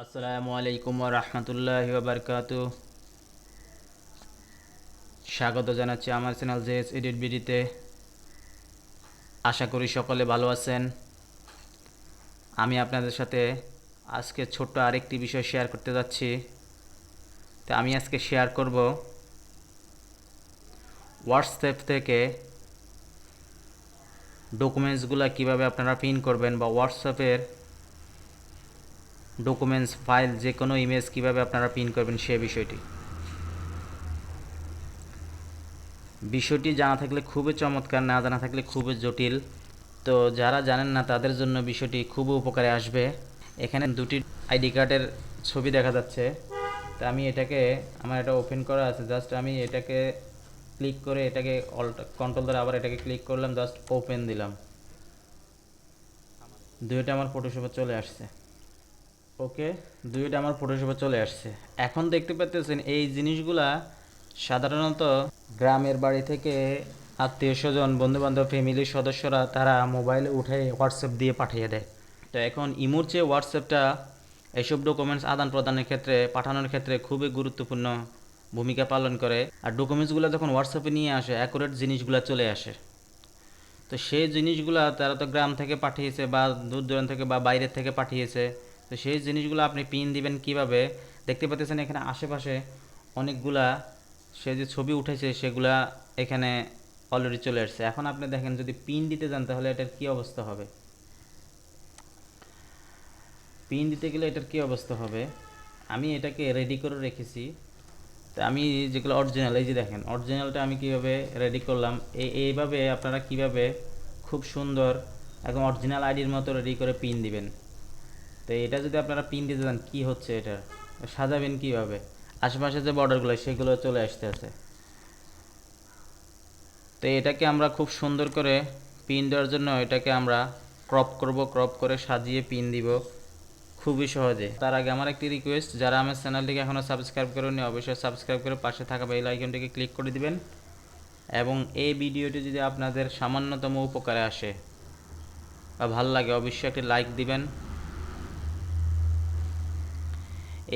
আসসালামু আলাইকুম ওয়া রাহমাতুল্লাহি ওয়া বারাকাতুহু। স্বাগত জানাচ্ছি আমার চ্যানেল জেএস এডিট বিডিতে। আশা করি সকলে ভালো আছেন। আমি আপনাদের সাথে আজকে ছোট্ট আরেকটি বিষয় শেয়ার করতে যাচ্ছি। তো আমি আজকে শেয়ার করব হোয়াটসঅ্যাপ থেকে ডকুমেন্টসগুলো কিভাবে আপনারা পিন করবেন, বা হোয়াটসঅ্যাপের ডকুমেন্টস ফাইল যে কোনো ইমেজ কিভাবে আপনারা পিন করবেন সে বিষয়টি। বিষয়টি জানা থাকলে খুবই চমৎকার, না জানা থাকলে খুবই জটিল। তো যারা জানেন না তাদের জন্য বিষয়টি খুব উপকারে আসবে। এখানে দুটি আইডি কার্ডের ছবি দেখা যাচ্ছে। তো আমি এটাকে, আমার এটা ওপেন করা আছে, জাস্ট আমি এটাকে ক্লিক করে এটাকে অল্ট কন্ট্রোল ধরে আবার এটাকে ক্লিক করলাম, জাস্ট ওপেন দিলাম। দুইটা আমার ফটোশপে চলে আসছে। ওকে, দুইটা আমার ফটোশপে চলে আসছে। এখন দেখতে পাচ্ছেন এই জিনিসগুলা সাধারণত গ্রামের বাড়ি থেকে আত্মীয় স্বজন, বন্ধুবান্ধব, ফ্যামিলির সদস্যরা তারা মোবাইলে উঠে হোয়াটসঅ্যাপ দিয়ে পাঠিয়ে দেয়। তো এখন ইমোর চেয়ে হোয়াটসঅ্যাপটা এসব ডকুমেন্টস আদান প্রদানের ক্ষেত্রে, পাঠানোর ক্ষেত্রে খুবই গুরুত্বপূর্ণ ভূমিকা পালন করে। আর ডকুমেন্টসগুলো যখন হোয়াটসঅ্যাপে নিয়ে আসে, অ্যাকুরেট জিনিসগুলো চলে আসে। তো সেই জিনিসগুলো তারা তো গ্রাম থেকে পাঠিয়েছে, বা দূর দূরান্ত থেকে বা বাইরের থেকে পাঠিয়েছে। তো সেই জিনিসগুলো আপনি পিন দিবেন কিভাবে? দেখতে পাচ্ছেন এখানে আশেপাশে অনেকগুলা সে যে ছবি উঠেছে সেগুলা এখানে অলরেডি চলে আসছে। এখন আপনি দেখেন, যদি পিন দিতে যান তাহলে এটার কী অবস্থা হবে। পিন দিতে গেলে এটার কী অবস্থা হবে, আমি এটাকে রেডি করে রেখেছি। তো আমি যেগুলো অরিজিনাল, এই যে দেখেন অরিজিনালটা আমি কীভাবে রেডি করলাম। এইভাবে আপনারা কিভাবে খুব সুন্দর একদম অরিজিনাল আইডির মতো রেডি করে পিন দিবেন। তো এটা যদি আপনারা পিন দিতে চান, কী হচ্ছে এটা সাজাবেন কীভাবে, আশেপাশে যে বর্ডারগুলো সেগুলো চলে আসতে আছে। তো এটাকে আমরা খুব সুন্দর করে পিন দেওয়ার জন্য এটাকে আমরা ক্রপ করব, ক্রপ করে সাজিয়ে পিন দিব খুবই সহজে। তার আগে আমার একটি রিকোয়েস্ট, যারা আমার চ্যানেলটিকে এখনও সাবস্ক্রাইব করেননি অবশ্যই সাবস্ক্রাইব করে পাশে থাকা বেল আইকনটিকে ক্লিক করে দিবেন। এবং এই ভিডিওটি যদি আপনাদের সামান্যতম উপকারে আসে বা ভালো লাগে অবশ্যই একটি লাইক দিবেন।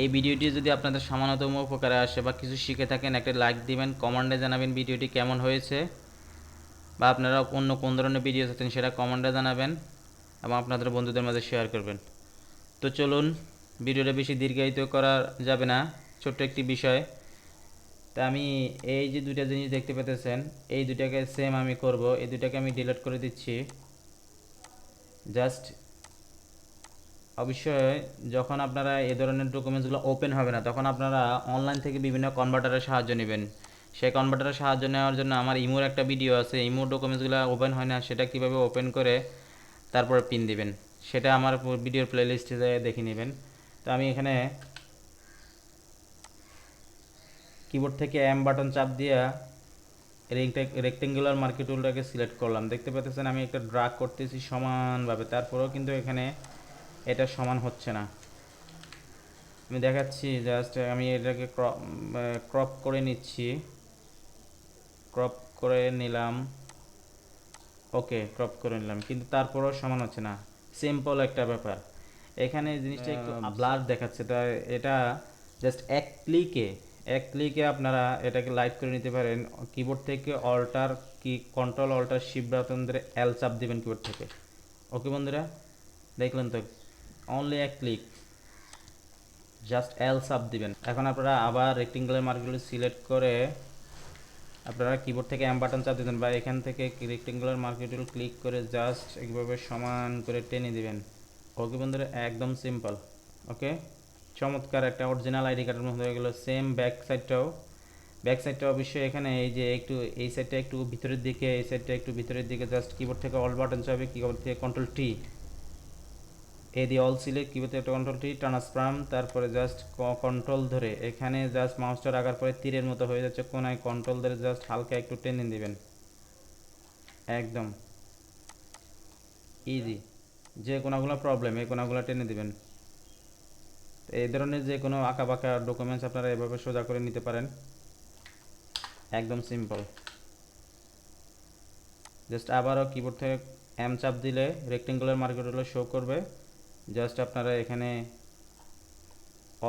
এই ভিডিওটি যদি আপনাদের সামান্যতম উপকারে আসে বা কিছু শিখে থাকেন, একটা লাইক দিবেন, কমেন্টে জানাবেন ভিডিওটি কেমন হয়েছে, বা আপনারা অন্য কোন ধরনের ভিডিও চাচ্ছেন সেটা কমেন্টে জানাবেন এবং আপনাদের বন্ধুদের মাঝে শেয়ার করবেন। তো চলুন, ভিডিওটা বেশি দীর্ঘায়িত করা যাবে না, ছোট্ট একটি বিষয়। তা আমি এই যে দুইটা জিনিস দেখতে পেতেছেন, এই দুইটাকে সেম আমি করব। এই দুইটাকে আমি ডিলিট করে দিচ্ছি। জাস্ট অবশ্যই যখন আপনারা এই ধরনের ডকুমেন্টসগুলো ওপেন হবে না, তখন আপনারা অনলাইন থেকে বিভিন্ন কনভার্টারের সাহায্য নেবেন। সেই কনভার্টারের সাহায্য নেওয়ার জন্য আমার ইমোর একটা ভিডিও আছে। ইমোর ডকুমেন্টসগুলো ওপেন হয় না, সেটা কীভাবে ওপেন করে তারপরে পিন দিবেন সেটা আমার ভিডিওর প্লেলিস্টে দেখে নেবেন। তো আমি এখানে কিবোর্ড থেকে এম বাটন চাপ দিয়ে রেক্টেঙ্গুলার মার্কি টুলটাকে সিলেক্ট করলাম। দেখতে পাচ্ছেন আমি একটা ড্রাগ করতেছি সমানভাবে, তারপরেও কিন্তু এখানে এটা সমান হচ্ছে না। আমি দেখাচ্ছি, জাস্ট আমি এটাকে ক্রপ করে নিচ্ছি, ক্রপ করে নিলাম। ওকে, ক্রপ করে নিলাম, কিন্তু তারপরেও সমান হচ্ছে না। সিম্পল একটা ব্যাপার। এখানে জিনিসটা একটু ব্লার দেখাচ্ছে, তাই এটা জাস্ট এক ক্লিকে আপনারা এটাকে লাইট করে নিতে পারেন। কিবোর্ড থেকে অল্টার কি কন্ট্রোল অল্টার শিফট বাটন ধরে এল চাপ দিবেন কিবোর্ড থেকে। ওকে বন্ধুরা, দেখলেন তো, অনলি এক ক্লিক, জাস্ট এল চাপ দিবেন। এখন আপনারা আবার রেক্টেঙ্গুলার মার্কগুলো সিলেক্ট করে আপনারা কিবোর্ড থেকে এম বাটন চাপ দিবেন, বা এখান থেকে রেক্টেঙ্গুলার মার্কেটুল ক্লিক করে জাস্ট এইভাবে সমান করে টেনে দিবেন। ওকে বন্ধুরা, একদম সিম্পল। ওকে, চমৎকার একটা অরিজিনাল আইডি কার্ডের মতো হয়ে গেলো। সেম ব্যাক সাইডটা অবশ্যই এখানে এই যে একটু এই সাইডটা একটু ভিতরের দিকে, এই সাইডটা একটু ভিতরের দিকে, জাস্ট কিবোর্ড থেকে অল বাটন চাপে, কিবোর্ড থেকে কন্ট্রোল টি, এ দিয়ে অল সিলেক্ট, কিবোর্ড থেকে কন্ট্রোল টি ট্রান্সফর্ম, তারপরে জাস্ট কন্ট্রোল ধরে এখানে জাস্ট মাউসটা রাখার পরে তীরের মতো হয়ে যাচ্ছে কোনায়, কন্ট্রোল ধরে জাস্ট হালকা একটু টেনে দিবেন। একদম ইজি, যে কোনাগুলো প্রবলেম এই কোনাগুলো টেনে দিবেন। এই ধরনের যে কোনো আঁকা বাঁকা ডকুমেন্টস আপনারা এভাবে সোজা করে নিতে পারেন, একদম সিম্পল। জাস্ট আবারও কিবোর্ড থেকে এম চাপ দিলে রেক্টেঙ্গুলার মার্কেট হলো শো করবে। জাস্ট আপনারা এখানে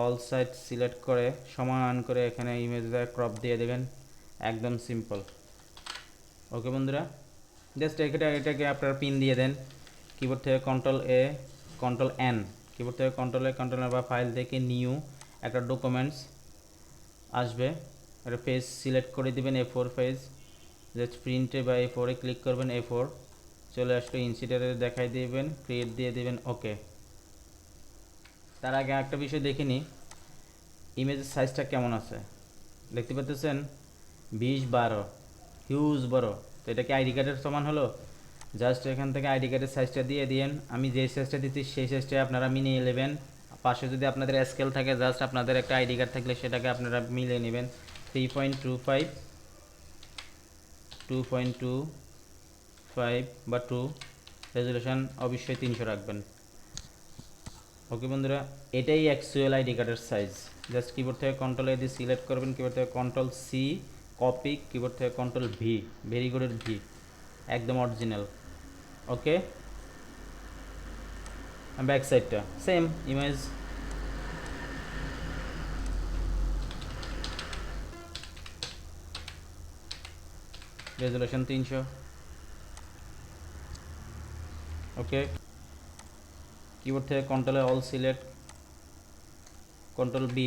অল সাইড সিলেক্ট করে সমান করে এখানে ইমেজটা ক্রপ দিয়ে দেবেন, একদম সিম্পল। ওকে বন্ধুরা, জাস্ট এটাকে আপনারা পিন দিয়ে দেন, কিবোর্ড থেকে কন্ট্রোল-A কন্ট্রোল-N, কিবোর্ড থেকে কন্ট্রোল-A কন্ট্রোল-N বা ফাইল থেকে নিউ একটা ডকুমেন্টস আসবে, একটা পেজ সিলেক্ট করে দিবেন, A4 পেজ, জাস্ট প্রিন্টে বা A4-এ ক্লিক করবেন, A4 চলে আসলে ইনসিডারে দেখাই দিবেন, ক্রিয়েট দিয়ে দিবেন। ওকে, তার আগে একটা বিষয় দেখে নিই ইমেজের সাইজটা কেমন আছে। দেখতে পাচ্ছেন 20/12, হিউজ বড়। তো এটা কি আইডি কার্ডের সমান হলো? জাস্ট এখান থেকে আইডি কার্ডের সাইজটা দিয়ে দিয়েন, আমি যে সাইজটা দিচ্ছি সেই সাইজটাই আপনারা মিলিয়ে নেবেন। পাশে যদি আপনাদের স্কেল থাকে, জাস্ট আপনাদের একটা আইডি কার্ড থাকলে সেটাকে আপনারা মিলিয়ে নেবেন। 3.25 2.25 বা 2, রেজুলেশন অবশ্যই 300 রাখবেন। ওকে বন্ধুরা, এটাই অ্যাকচুয়াল আইডি কার্ডের সাইজ। জাস্ট কিবোর্ড থেকে কন্ট্রোল-A দিয়ে সিলেক্ট করবেন, কিবোর্ড থেকে কন্ট্রোল-C কপি, কিবোর্ড থেকে কন্ট্রোল-V, ভেরি গুডের V, একদম অরিজিনাল। ওকে, ব্যাক সাইডটা সেম ইমেজ, রেজুলেশন 300। ওকে, কিবোর্ড থেকে কন্ট্রোল-A অল সিলেক্ট, কন্ট্রোল-B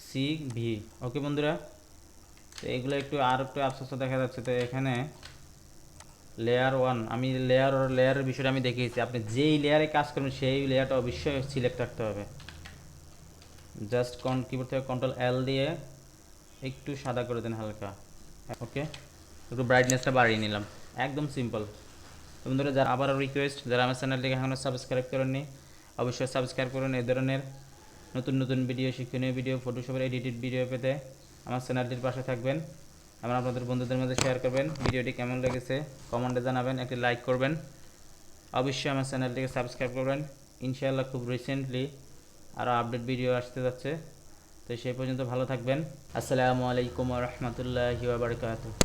C-V। ওকে বন্ধুরা, তো এগুলো একটু আর একটু আফসোস দেখা যাচ্ছে। তো এখানে লেয়ার 1, আমি লেয়ারের বিষয়টা আমি দেখিয়েছি, আপনি যেই লেয়ারে কাজ করবেন সেই লেয়ারটা অবশ্যই সিলেক্ট রাখতে হবে। জাস্ট কিবোর্ড থেকে কন্ট্রোল-L দিয়ে একটু সাদা করে দেন হালকা। ওকে, একটু ব্রাইটনেসটা বাড়িয়ে নিলাম, একদম সিম্পল। বন্ধুরা, যারা আবারও রিকোয়েস্ট, যারা আমার চ্যানেলটিকে এখনও সাবস্ক্রাইব করেননি অবশ্যই সাবস্ক্রাইব করুন। এই ধরনের নতুন নতুন ভিডিও, শিক্ষণীয় ভিডিও, ফটোশপের এডিটেড ভিডিও পেতে আমার চ্যানেলটির পাশে থাকবেন এবং আপনাদের বন্ধুদের মধ্যে শেয়ার করবেন। ভিডিওটি কেমন লেগেছে কমেন্টে জানাবেন, একটি লাইক করবেন, অবশ্যই আমার চ্যানেলটিকে সাবস্ক্রাইব করবেন। ইনশাআল্লাহ খুব রিসেন্টলি আরও আপডেট ভিডিও আসতে যাচ্ছে। তো সেই পর্যন্ত ভালো থাকবেন। আসসালামু আলাইকুম ওয়া রাহমাতুল্লাহি ওয়া বারাকাতুহু।